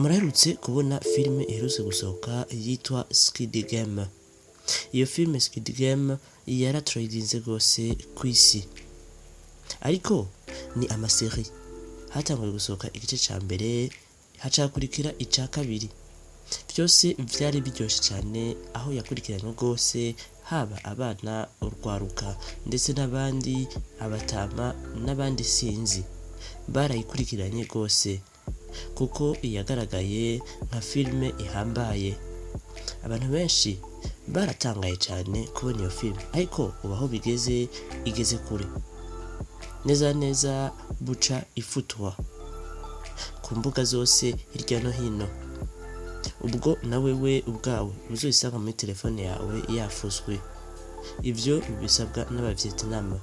Muraherutse kubona filime iherutse gusohoka yitwa Squid Game. Iyo filime Squid Game yaratrendinze gose kw'isi, ariko ni amaseri. Hatanguye gusohoka igice ca mbere, hacakurikira ica kabiri. Vyose vyari biryoshe cane, aho yakurikiranywe gose, haba abana, urwaruka ndetse n'abandi, abatama n'abandi sinzi, barayikurikiranye gose kuko yagaragaye nka filime ihambaye. Abantu benshi baratangaye cane kubona iyo filime, ariko ubu aho igeze kure neza neza, buca ifutwa ku mbuga zose hirya no hino. Ubwo nawewe ubwawe uzoyisanga muri telefone yawe yafuswe. Ivyo bisabwa n'Abavietnam.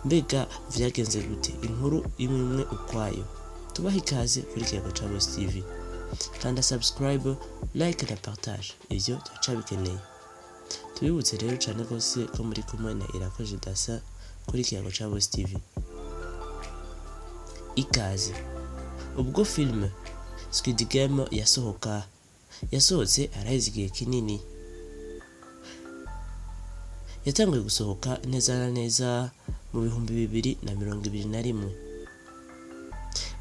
Mbega vyagenze gute? Inkuru imwe ukwayo. Tubaha ikaze kuri Kiyago ca Boss TV. Kanda subscribe, like na partage. Ivyo turacabikeneye. Tubibutse rero cane gose ko muri kumwe na Irakoze Dasa kuri Kiyago ca Boss TV. Ikaze. Ubwo filime Squid Game yasohotse araheze igihe kinini. Yatanguye gusohoka neza na neza mu 2021.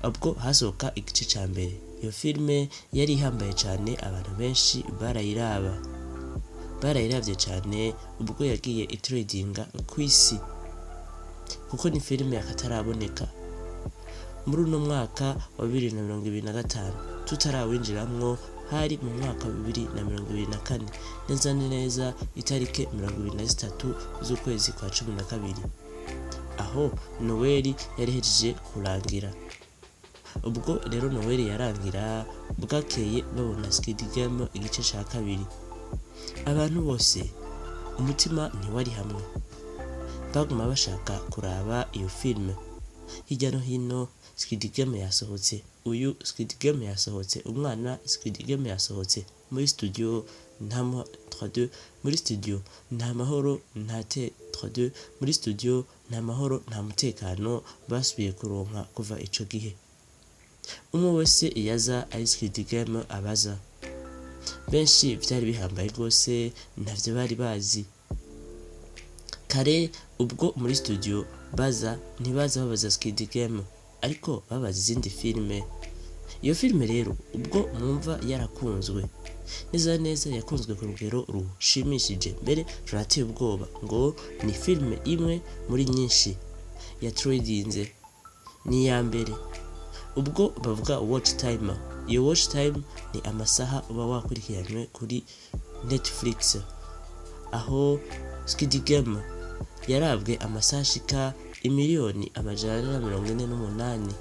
Ubwo hasohoka igice ca mbere. Iyo filime yari ihambaye cane, abantu benshi barayiravye cane ubwo yagiye itrendinga kw'isi, kuko ni filime yakataraboneka muri uno mwaka wa 2025. Tutarawinjiramwo, hari mu mwaka wa 2024, neza neza itarike 23 z'ukwezi kwa 12, aho Noel yari hejeje kurangira. Ubwo rero Noel yarangira, bwakeye babona Squid Game igice ca kabiri. Abantu bose umutima ntiwari hamwe, baguma bashaka kuraba iyo filime. Hirya no hino Squid Game yasohotse, uyu Squid Game yasohotse, umwana Squid Game yasohotse muri studio nta 32, muri studio nta mahoro nta T32, muri studio nta mahoro nta mutekano basubiye kuronka kuva ico gihe. Umwe wese yaza ari Squid Game abaza. Benshi vyari bihambaye gose, ntavyo bari bazi. Kare ubwo muri studio ntibaza babaza Squid Game, ariko babaza izindi filime. Iyo filime rero ubwo mwumva yarakunzwe neza neza, yakunzwe ku rugero rushimishije, mbere rurateye ubwoba, ngo ni filime imwe muri nyinshi yatrendinze, ni iya mbere. Ubwo bavuga watch time, iyo watch time ni amasaha uba wakurikiranywe kuri Netflix, aho Squid Game yarabwe amasaha ashika 1,148,000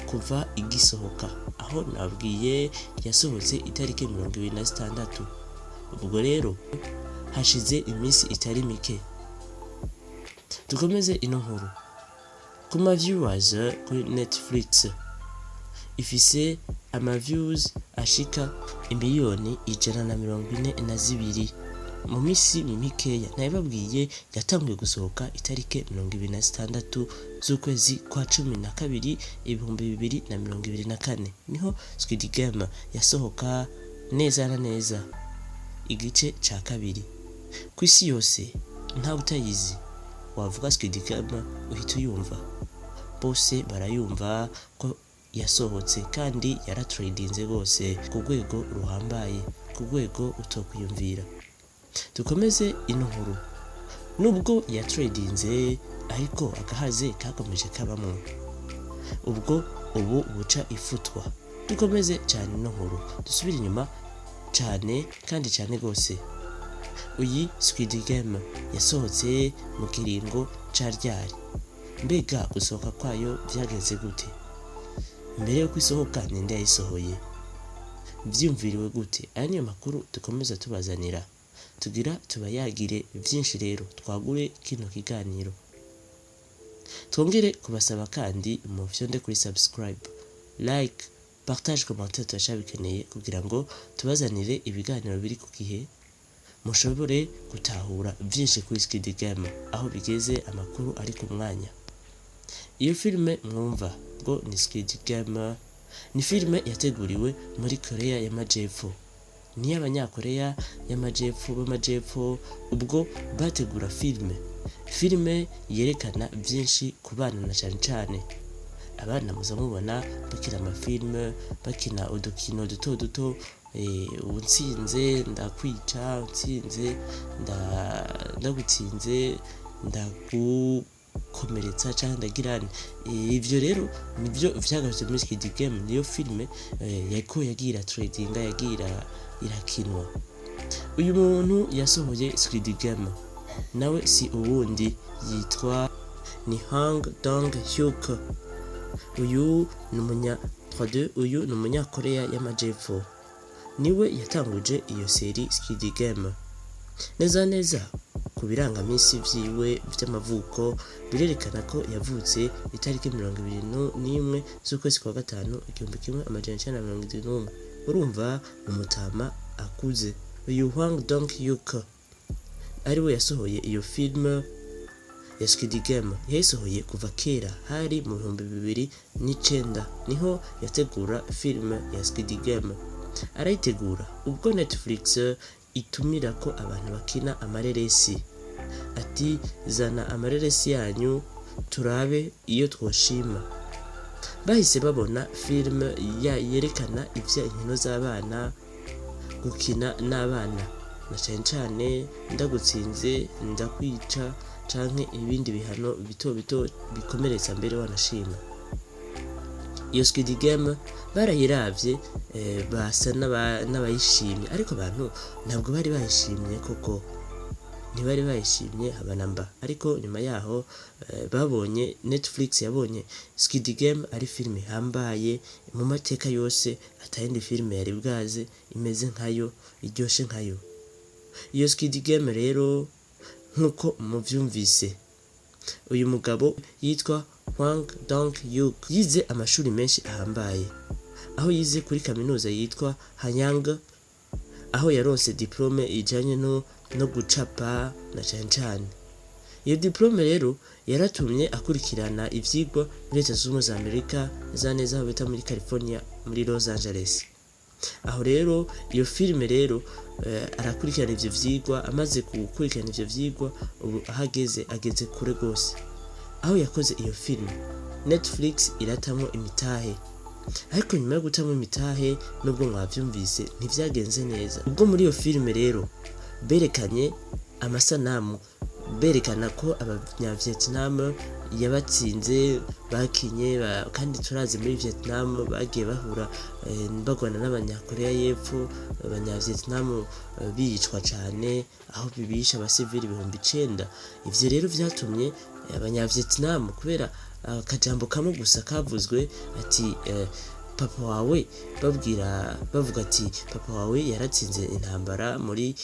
kuva igisohoka, aho nabwiye yasohotse itarike 26. Ubwo rero hashize iminsi itari mike. Dukomeze ino nkuru. Ku ma viewers kuri Netflix ifise ama views ashika 1,142,000 mu misi mikeya. Nabibabwiye yatanguye gusohoka itarike 26 z'ukwezi kwa 12, 2024, niho Squid Game yasohoka neza na neza igice ca kabiri. Kw'isi yose nta utayizi, wavuga Squid Game uhita uyumva. Bose barayumva ko yasohotse kandi yaratrendinze gose ku rwego ruhambaye, ku rwego utokwiyumvira. Dukomeze ino nkuru. Nubwo yatrendinze, ariko agahaze kakomeje kabamwo. Ubwo ubu buca ifutwa. Dukomeze cyane ino nkuru, dusubire inyuma cyane kandi cyane gose. Uyi Squid Game yasohotse mu kiringo ca ryari? Mbega gusohoka kwayo vyagenze gute? Mbere yo kwisohoka ninde yayisohoye? Vyumviriwe gute? Aya niyo makuru dukomeza tubazanira. Tugira tubayagire vyinshi rero, twagure kino kiganiro. Twongere kubasaba kandi mufyonde kuri subscribe, like, partage, commentaire, turacabikeneye kugira ngo tubazanire ibiganiro biri ku gihe, mushobore gutahura vyinshi kuri Squid Game, aho bigeze, amakuru ari ku mwanya. Iyo filime mwumva ngo ni Squid Game ni filime yateguriwe muri Korea y'Amajepfo, ni y'abanyakorea b'amajepfo ubwo bategura filime yerekana byinshi ku bana na cyane abana muza mubona bakina amafilime, bakina udukino duto utsinze ndakwica, utsinze ndagutsinze, ndagukomeretsa cyangwa ndagirane. Ivyo rero nibyo vyagarutse muri Squid Game, niyo filime yako yagira tradinga, yagira irakinwa. Uyu muntu yasohoye Squid Game nawe si uwundi, yitwa ni Hang Dong-hyuk. Uyu ni umunyakorea y'Amajepfo, niwe yatanguje iyo seri Squid Game. Neza ku birangamisi vyiwe vy'amavuko birerekana ko yavutse itariki 21 z'ukwezi kwa gatanu 1971. Urumva umutama akuze. Uyu Hwang Dong-hyuk ariwe yasohoye iyo filime ya Squid Game. Yasohoye kuva kera, hari mu 2009 niho yategura filime ya Squid Game. Arayitegura ubwo Netflix itumira ko abantu bakina amareresi, ati zana amareresi yanyu turabe iyo twoshima. Bahise babona filime yerekana ivya inkino z'abana, gukina n'abana na cyane ndagutsinze, ndakwica canke ibindi bihano bito bikomeretsa mbere wanashima. Iyo Squid Game barayiravye basa n'abayishimye, ariko abantu ntabwo bari bayishimye koko, ntibari bayishimye habanamba. Ariko nyuma yaho babonye, Netflix yabonye Squid Game ari filime hambaye mu mateka yose, atayindi filime yari bwaze imeze nkayo, iryoshe nkayo. Iyo Squid Game rero nkuko muvyumvise, uyu mugabo yitwa Hwang Dong-hyuk yize amashuri menshi ahambaye, aho yize kuri kaminuza yitwa Hanyang, aho yaronse diplome ijanye no gucapa na cyane. Iyo diplome rero yaratumye akurikirana ivyigwa muri Leta Zunze Ubumwe za Amerika, neza aho bita muri California, muri Los Angeles. Aho rero iyo filime rero arakurikirana ivyo vyigwa, amaze gukurikirana ivyo vyigwa ubu ageze kure gose. Aho yakoze iyo filime Netflix iratamwo imitahe, ariko nyuma yo gutamwo imitahe nubwo mwavyumvise ntivyagenze neza. Ubwo muri iyo filime rero berekanye amasanamu, berekana ko Abanya-Vietnam yabatsinze, bakinye kandi turazi muri Vietnam bagiye bahura bagwana n'Abanyakorea y'Epfo. Abanya-Vietnam bicwa cyane, aho bibisha abasivili 9,000. Ivyo rero vyatumye Abanya-Vietnam, kubera akajambo kamwe gusa kavuzwe ati papa wawe, bavuga ati papa wawe yaratsinze intambara muri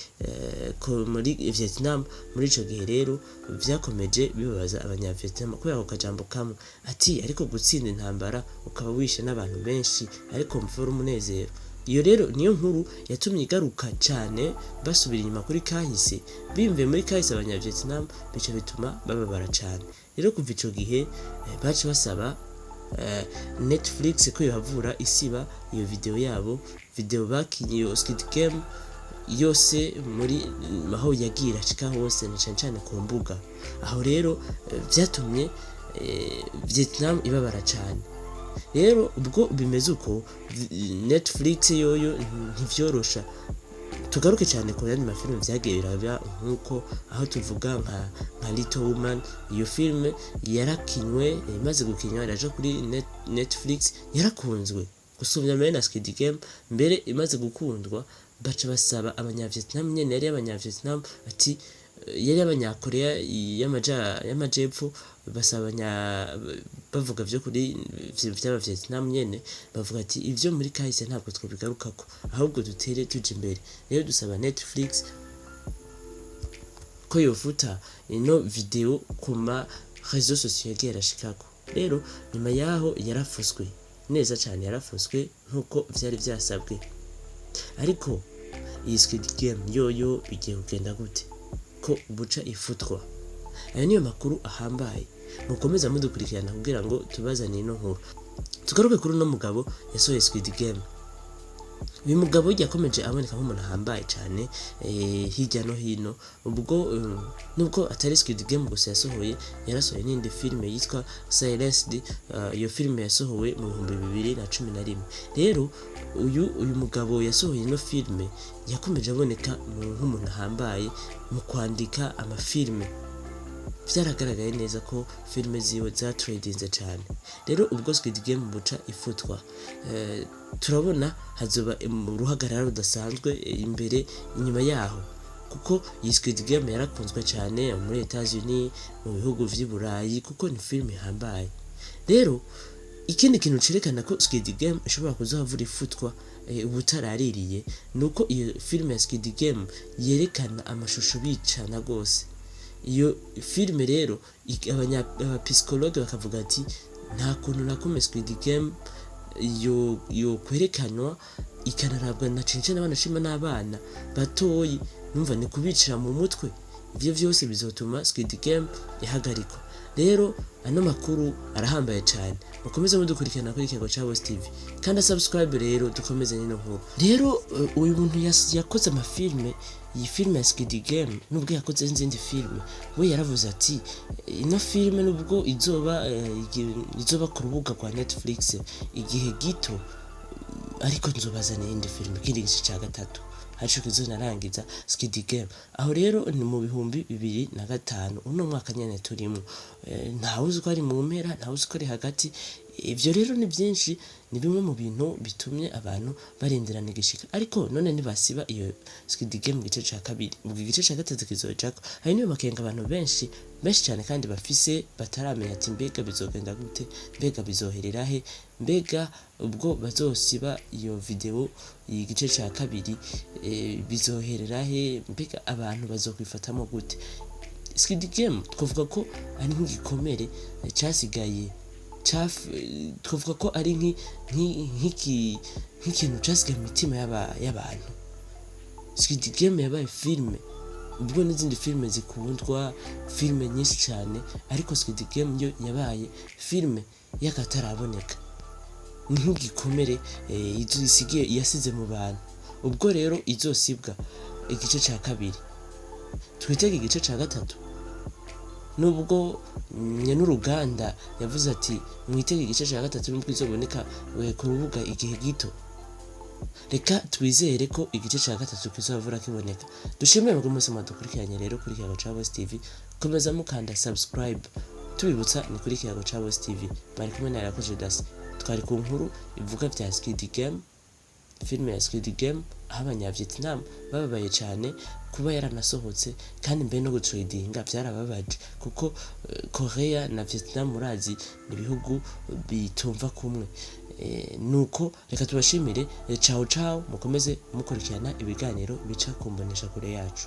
Vietnam. Muri ico gihe rero vyakomeje bibabaza Abanya-Vietnam kubera ako kajambo kamwe ati ariko gutsinda intambara ukaba wishe n'abantu benshi, ariko mvura umunezero. Iyo rero niyo nkuru yatumye igaruka cyane, basubira inyuma kuri kahise, bimve muri kahise Abanya-Vietnam, bico bituma bababara cyane. Rero kuva ico gihe baje basaba Netflix ko yohavura isiba iyo video bakinye iyo Squid Game yose muri aho yagira cika hose na cyane ku mbuga. Aho rero vyatumye Vietnam ibabara cyane. Rero ubwo bimeze uko, Netflix yoyo ntivyorosha. Tugaruke cyane ku yandi mafilime vyagiye biraba nkuko, aho tuvuga nka Little Woman. Iyo filime yarakinwe, imaze gukinwa iraje kuri Netflix, yarakunzwe gusumvya mbere na Squid Game. Mbere imaze gukundwa baca basaba Abanya-Vietnam nyene, yari Abanya-Vietnam ati yari Abanyakorea y'Amajepfo, basaba bavuga vyo kuri vy'Aba-Vietnam nyene, bavuga ati ivyo muri kahise ntabwo twobigarukako, ahubwo dutere tuje imbere. Rero dusaba Netflix ko yofuta ino video kuma réseaux sociaux yagiye arashikako. Rero nyuma yaho yarafuswe neza cyane, yarafuswe nkuko vyari vyasabwe. Ariko iyi Squid Game yoyo bigiye kugenda gute ko buca ifutwa? Ayo niyo makuru ahambaye. mukomeza mudukurikirana kugira ngo tubazane ino nkuru. Tugaruke kuri uno mugabo yasohoye Squid Game. Uyu mugabo yakomeje aboneka nk'umuntu ahambaye cyane hirya no hino, nubwo atari Squid Game gusa yasohoye, yarasohoye n'indi filime yitwa Silenced. Iyo filime yasohowe mu 2011. Rero uyu mugabo yasohoye ino filime yakomeje aboneka nk'umuntu ahambaye mu kwandika amafilime. Byaragaragaye neza ko filime ziwe zatradinze cyane. Rero ubwo Squid Game buca ifutwa, turabona hazoba uruhagarara rudasanzwe inyuma yaho, kuko iyi Squid Game yarakunzwe cyane muri Etats-Unis, mu bihugu vy'i Burayi, kuko ni filime ihambaye. Rero ikindi kintu cerekana ko Squid Game ishobora kuzohavura ifutwa ubutaraririye, nuko iyo filime ya Squid Game yerekana amashusho bicana gose. Iyo filime rero abapsikologe bakavuga ati nta kuntu nakumwe Squid Game yo kwerekanwa ikanarabwa na cince n'abana n'abana batoyi, numva ni kubicira mu mutwe. Ivyo vyose bizotuma Squid Game ihagarikwa. Rero ano makuru arahambaye cyane, mukomeze mudukurikirana kuri Ikiyago ca Boss TV kandi subscribe. Rero dukomeze nino nkuru. Rero uyu muntu yakoze amafilme, iyi filme ya Squid Game nubwo yakoze n'izindi filme, we yaravuze ati ino filme nubwo izoba ku rubuga rwa Netflix igihe gito, ariko nzobazana indi filme kindi gice ca gatatu hacu kizonarangiza Squid Game. Aho rero ni mu 2005 uno mwaka nyene turimo. Ntawe uzi ko ari mu mpera, ntawe uzi ko ari hagati. Ivyo rero ni byinshi, ni bimwe mu bintu bitumye abantu barindirana igishika. Ariko none ntibasiba iyo Squid Game mu gice ca kabiri, mu gice ca gatatu kizojako. Hari niyo makenga abantu benshi cyane kandi bafise bataramenya ati mbega bizogenda gute, mbega bizoherera he, mbega ubwo bazosiba iyo video igice ca kabiri bizoherera he, mbega abantu bazokwifatamo gute. Squid Game twavuga ko ari nk'igikomere cyasigaye, twavuga ko ari nk'ikintu cyasigaye mu mitima y'abantu. Squid Game yabaye filme, ubwo n'izindi filme zikundwa, filme nyinshi cyane, ariko Squid Game yo yabaye filme y'akataraboneka, nk'igikomere yasize mu bantu. Ubwo rero izosibwa igice ca kabiri, twitege igice ca gatatu. Nubwo n'uruganda yavuze ati mwitege igice ca gatatu nubwo izoboneka ku rubuga igihe gito, reka twizere ko igice ca gatatu kizovura kiboneka. Dushimire ngo mwese mwadukurikiranye rero kuri Ikiyago ca Boss TV. Komeza mukanda subscribe, tubibutsa ni kuri Ikiyago ca Boss TV. Bari kumwe na Irakoze Dasi, twari ku nkuru ivuga vya Squid Game, filime ya Squid Game, aho Abanyavietnam bababaye cyane kuba yaranasohotse, kandi mbe no gutradinga byarababaje, kuko Korea na Vietnam murazi ni ibihugu bitumva kumwe. Nuko reka tubashimire, ciao ciao, mukomeze mukurikirana ibiganiro bica kumbonesha kure yacu.